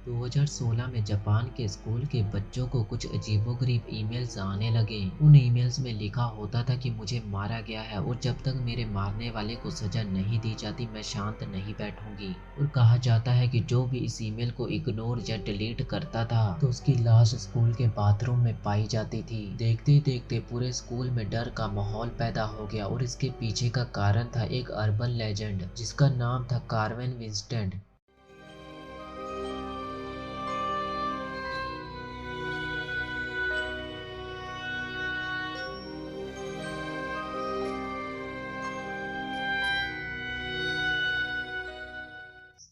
2016 में जापान के स्कूल के बच्चों को कुछ अजीबोगरीब ईमेल्स आने लगे। उन ईमेल्स में लिखा होता था कि मुझे मारा गया है और जब तक मेरे मारने वाले को सजा नहीं दी जाती मैं शांत नहीं बैठूंगी। और कहा जाता है कि जो भी इस ईमेल को इग्नोर या डिलीट करता था तो उसकी लाश स्कूल के बाथरूम में पाई जाती थी। देखते ही देखते पूरे स्कूल में डर का माहौल पैदा हो गया और इसके पीछे का कारण था एक अर्बन लेजेंड जिसका नाम था कार्वेन विंस्टेंट।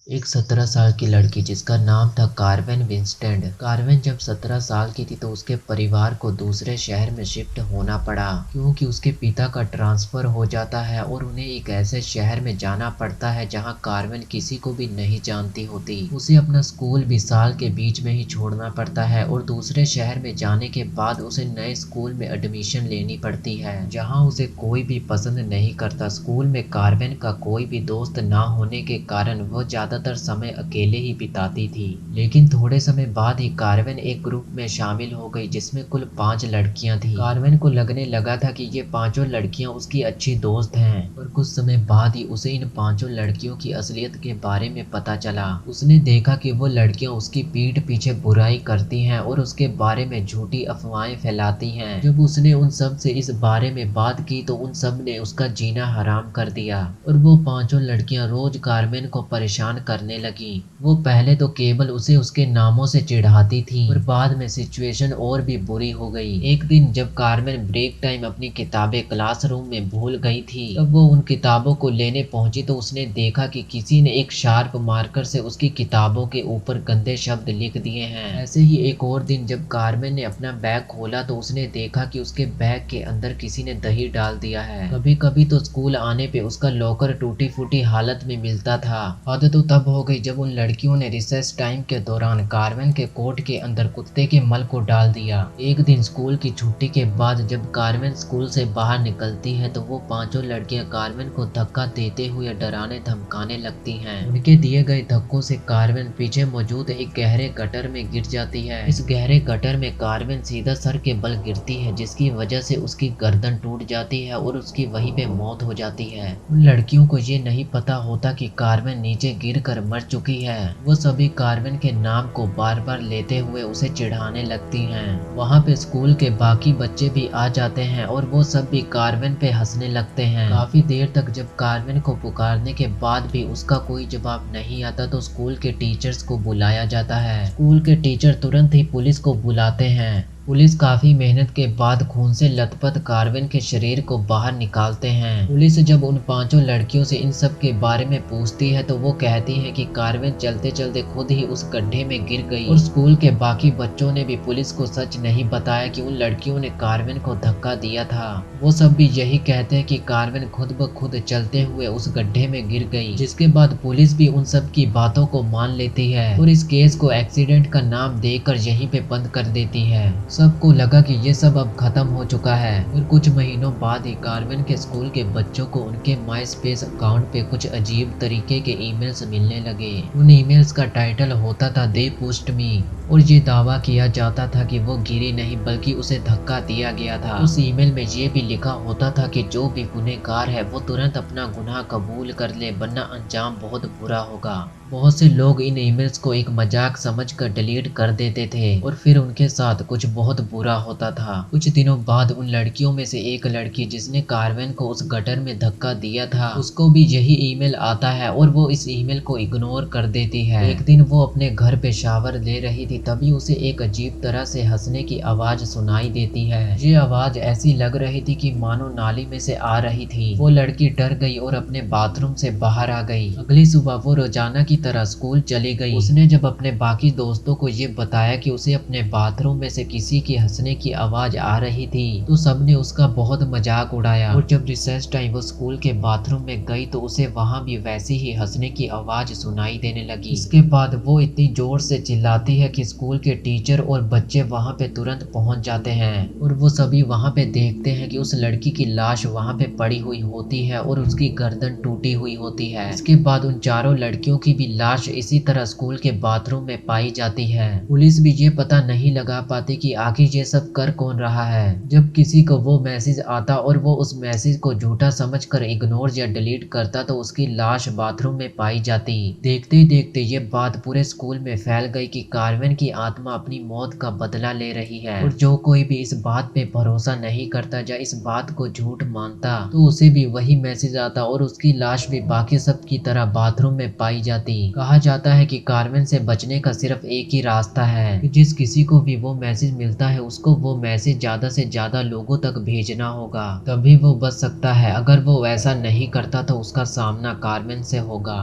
एक 17 साल की लड़की जिसका नाम था कार्वेन विंस्टेंट। कार्वेन जब 17 साल की थी तो उसके परिवार को दूसरे शहर में शिफ्ट होना पड़ा क्योंकि उसके पिता का ट्रांसफर हो जाता है और उन्हें एक ऐसे शहर में जाना पड़ता है जहां कार्वेन किसी को भी नहीं जानती होती। उसे अपना स्कूल भी साल के बीच में ही छोड़ना पड़ता है और दूसरे शहर में जाने के बाद उसे नए स्कूल में एडमिशन लेनी पड़ती है जहाँ उसे कोई भी पसंद नहीं करता। स्कूल में कार्वेन का कोई भी दोस्त ना होने के कारण वो ज्यादातर समय अकेले ही बिताती थी। लेकिन थोड़े समय बाद ही कार्वेन एक ग्रुप में शामिल हो गई जिसमें कुल 5 लड़कियां थी। कार्वेन को लगने लगा था कि ये 5 लड़कियां उसकी अच्छी दोस्त हैं। और कुछ समय बाद ही उसे इन 5 लड़कियों की असलियत के बारे में पता चला। उसने देखा कि वो लड़कियां उसकी पीठ पीछे बुराई करती हैं और उसके बारे में झूठी अफवाहें फैलाती हैं। जब उसने उन सब से इस बारे में बात की तो उन सब ने उसका जीना हराम कर दिया और वो 5 लड़कियां रोज कार्वेन को परेशान करने लगी। वो पहले तो केवल उसे उसके नामों से चिढ़ाती थी और बाद में सिचुएशन और भी बुरी हो गई। एक दिन जब कार्मेन ब्रेक टाइम अपनी किताबें क्लासरूम में भूल गई थी तब वो उन किताबों को लेने पहुंची तो उसने देखा कि किसी ने एक शार्प मार्कर से उसकी किताबों के ऊपर गंदे शब्द लिख दिए हैं। ऐसे ही एक और दिन जब कार्मेन ने अपना बैग खोला तो उसने देखा कि उसके बैग के अंदर किसी ने दही डाल दिया है। कभी कभी तो स्कूल आने पे उसका लॉकर टूटी फूटी हालत में मिलता था। हद तो तब हो गई जब उन लड़कियों ने रिसेस टाइम के दौरान कार्वेन के कोट के अंदर कुत्ते के मल को डाल दिया। एक दिन स्कूल की छुट्टी के बाद जब कार्वेन स्कूल से बाहर निकलती है तो वो 5 लड़कियां कार्वेन को धक्का देते हुए डराने धमकाने लगती हैं। उनके दिए गए धक्कों से कार्वेन पीछे मौजूद एक गहरे गटर में गिर जाती है। इस गहरे गटर में कार्वेन सीधा सर के बल गिरती है जिसकी वजह से उसकी गर्दन टूट जाती है और उसकी वहीं पे मौत हो जाती है। उन लड़कियों को ये नहीं पता होता कि कार्वेन नीचे गिर कर मर चुकी है। वो सभी कार्वेन के नाम को बार बार लेते हुए उसे चिढ़ाने लगती हैं। वहाँ पे स्कूल के बाकी बच्चे भी आ जाते हैं और वो सब भी कार्वेन पे हंसने लगते हैं। काफी देर तक जब कार्वेन को पुकारने के बाद भी उसका कोई जवाब नहीं आता तो स्कूल के टीचर्स को बुलाया जाता है। स्कूल के टीचर तुरंत ही पुलिस को बुलाते हैं। पुलिस काफी मेहनत के बाद खून से लथपथ कार्वेन के शरीर को बाहर निकालते हैं। पुलिस जब उन 5 लड़कियों से इन सब के बारे में पूछती है तो वो कहती है कि कार्वेन चलते चलते खुद ही उस गड्ढे में गिर गई और स्कूल के बाकी बच्चों ने भी पुलिस को सच नहीं बताया कि उन लड़कियों ने कार्वेन को धक्का दिया था। वो सब भी यही कहते हैं कि कार्वेन खुद ब खुद चलते हुए उस गड्ढे में गिर गई। जिसके बाद पुलिस भी उन सब की बातों को मान लेती है और इस केस को एक्सीडेंट का नाम देकर यहीं पे बंद कर देती है। सबको लगा कि ये सब अब खत्म हो चुका है। और कुछ महीनों बाद ही कार्वेन के स्कूल के बच्चों को उनके माई स्पेस अकाउंट पे कुछ अजीब तरीके के ईमेल्स मिलने लगे। उन ईमेल्स का टाइटल होता था दे पुश्ड मी और ये दावा किया जाता था कि वो गिरी नहीं बल्कि उसे धक्का दिया गया था। उस ईमेल में ये भी लिखा होता था कि जो भी गुनहगार है वो तुरंत अपना गुनाह कबूल कर ले वरना अंजाम बहुत बुरा होगा। बहुत से लोग इन ईमेल्स को एक मजाक समझकर डिलीट कर देते थे और फिर उनके साथ कुछ बहुत बुरा होता था। कुछ दिनों बाद उन लड़कियों में से एक लड़की जिसने कार्वेन को उस गटर में धक्का दिया था उसको भी यही ईमेल आता है और वो इस ईमेल को इग्नोर कर देती है। एक दिन वो अपने घर पे शावर ले रही थी तभी उसे एक अजीब तरह से हंसने की आवाज सुनाई देती है। ये आवाज ऐसी लग रही थी कि मानो नाली में से आ रही थी। वो लड़की डर गई और अपने बाथरूम से बाहर आ गई। अगली सुबह वो रोजाना की तरह स्कूल चली गई। उसने जब अपने बाकी दोस्तों को ये बताया कि उसे अपने बाथरूम में से किसी की हंसने की आवाज आ रही थी तो सबने उसका बहुत मजाक उड़ाया। और जब रिसेस टाइम वो स्कूल के बाथरूम में गई तो उसे वहाँ भी वैसी ही हंसने की आवाज सुनाई देने लगी। इसके बाद वो इतनी जोर से चिल्लाती है कि स्कूल के टीचर और बच्चे वहाँ पे तुरंत पहुँच जाते हैं और वो सभी वहाँ पे देखते हैं कि उस लड़की की लाश वहाँ पे पड़ी हुई होती है और उसकी गर्दन टूटी हुई होती है। इसके बाद उन चारों लड़कियों की भी लाश इसी तरह स्कूल के बाथरूम में पाई जाती है। पुलिस भी ये पता नहीं लगा पाती कि आखिर ये सब कर कौन रहा है। जब किसी को वो मैसेज आता और वो उस मैसेज को झूठा समझकर इग्नोर या डिलीट करता तो उसकी लाश बाथरूम में पाई जाती। देखते ही देखते ये बात पूरे स्कूल में फैल गई कि कार्वेन की आत्मा अपनी मौत का बदला ले रही है, और जो कोई भी इस बात पे भरोसा नहीं करता या इस बात को झूठ मानता तो उसे भी वही मैसेज आता और उसकी लाश भी बाकी सब की तरह बाथरूम में पाई जाती। कहा जाता है कि कार्वेन से बचने का सिर्फ एक ही रास्ता है कि जिस किसी को भी वो मैसेज मिलता है उसको वो मैसेज ज्यादा से ज्यादा लोगों तक भेजना होगा, तभी वो बच सकता है। अगर वो ऐसा नहीं करता तो उसका सामना कार्वेन से होगा।